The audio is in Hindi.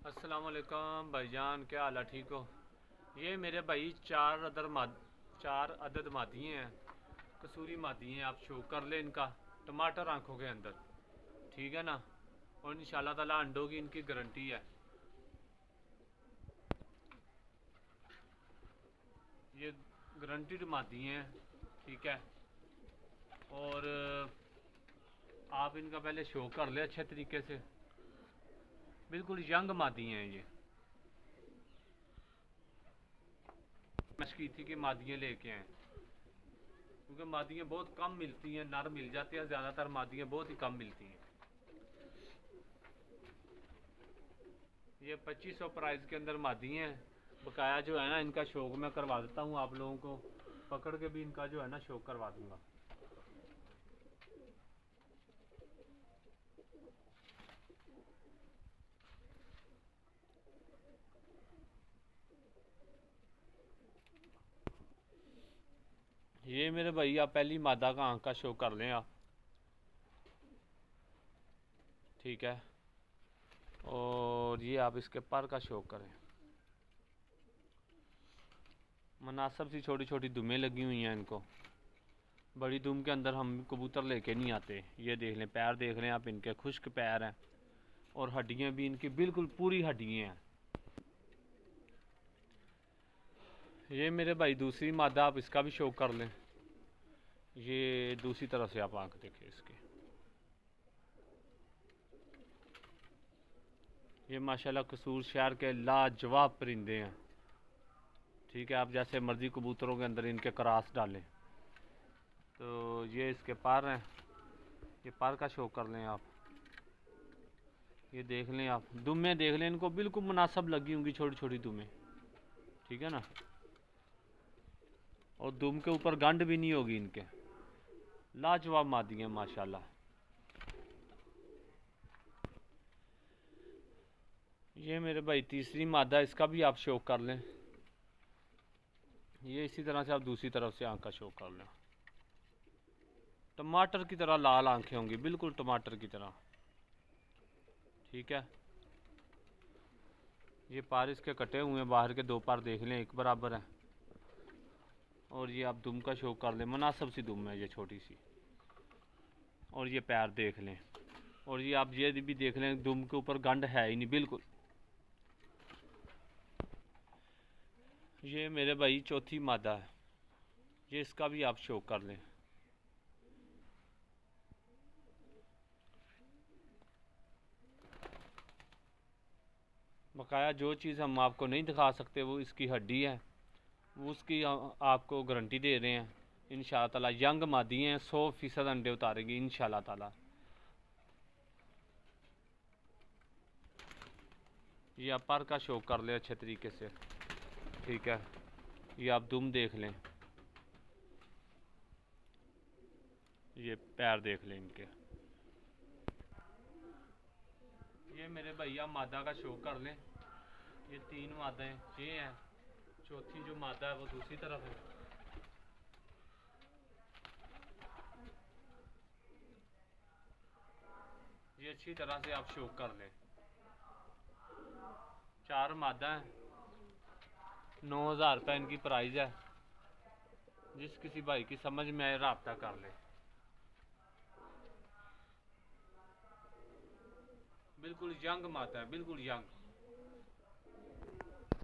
अस्सलाम वालेकुम भाईजान, क्या हाल है? ठीक हो? ये मेरे भाई चार अदद मादी हैं, कसूरी मादी हैं। आप शो कर ले इनका टमाटर आंखों के अंदर, ठीक है ना? और इंशाल्लाह ताला अंडों की इनकी गारंटी है। ये गारंटीड मादी हैं, ठीक है। और आप इनका पहले शो कर ले अच्छे तरीके से। बिल्कुल यंग मादी हैं ये। मैं की थी कि मादियाँ लेके आए, क्योंकि मादियाँ बहुत कम मिलती हैं, नर मिल जाते हैं, ज़्यादातर मादियाँ बहुत ही कम मिलती हैं। ये 2500 प्राइस के अंदर मादी हैं। बकाया जो है ना, इनका शौक मैं करवा देता हूँ आप लोगों को, पकड़ के भी इनका जो है ना शौक करवा दूंगा। ये मेरे भाई आप पहली मादा का आंख का शो कर लें आप, ठीक है। और ये आप इसके पर का शो करें। मुनासिब सी छोटी छोटी दुमें लगी हुई हैं इनको। बड़ी दुम के अंदर हम कबूतर लेके नहीं आते। ये देख लें, पैर देख लें आप, इनके खुश्क पैर हैं और हड्डियाँ भी इनकी बिल्कुल पूरी हड्डियाँ हैं। ये मेरे भाई दूसरी मादा, आप इसका भी शो कर लें। ये दूसरी तरफ से आप आंख देखें इसकी। ये माशाल्लाह कसूर शहर के लाजवाब परिंदे हैं, ठीक है। आप जैसे मर्जी कबूतरों के अंदर इनके क्रॉस डालें। तो ये इसके पर हैं, ये पर का शो कर लें आप। ये देख लें आप, दुमें देख लें, इनको बिल्कुल मुनासिब लगी होंगी छोटी छोटी दुमें, ठीक है ना। और दुम के ऊपर गंड भी नहीं होगी इनके। लाजवाब मादी हैं माशाल्लाह। ये मेरे भाई तीसरी मादा, इसका भी आप शो कर लें। ये इसी तरह से आप दूसरी तरफ से आंख का शो कर लें। टमाटर की तरह लाल आंखें होंगी, बिल्कुल टमाटर की तरह, ठीक है। ये पार इसके कटे हुए हैं, बाहर के दो पार देख लें एक बराबर है। और ये आप दुम का शो कर लें, मुनासिब सी दुम है ये छोटी सी। और ये पैर देख लें, और ये आप ये भी देख लें, दुम के ऊपर गंड है ही नहीं बिल्कुल। ये मेरे भाई चौथी मादा है, ये इसका भी आप शो कर लें। बकाया जो चीज़ हम आपको नहीं दिखा सकते वो इसकी हड्डी है, वो उसकी आपको गारंटी दे रहे हैं। इंशाअल्लाह ताला यंग मादी हैं, 100% अंडे उतारेगी इंशाअल्लाह ताला। ये आप पर का शो कर ले अच्छे तरीके से, ठीक है। ये आप दुम देख लें, ये पैर देख लें इनके। ये मेरे भैया मादा का शो कर लें। ये तीन मादा हैं, ये हैं। चौथी जो मादा है वो दूसरी तरफ है। ये अच्छी तरह से आप शो कर लें। चार मादा हैं, 9000 रुपये इनकी प्राइस है। जिस किसी भाई की समझ में आए रब्ता कर ले। बिल्कुल यंग मादा है, बिल्कुल यंग।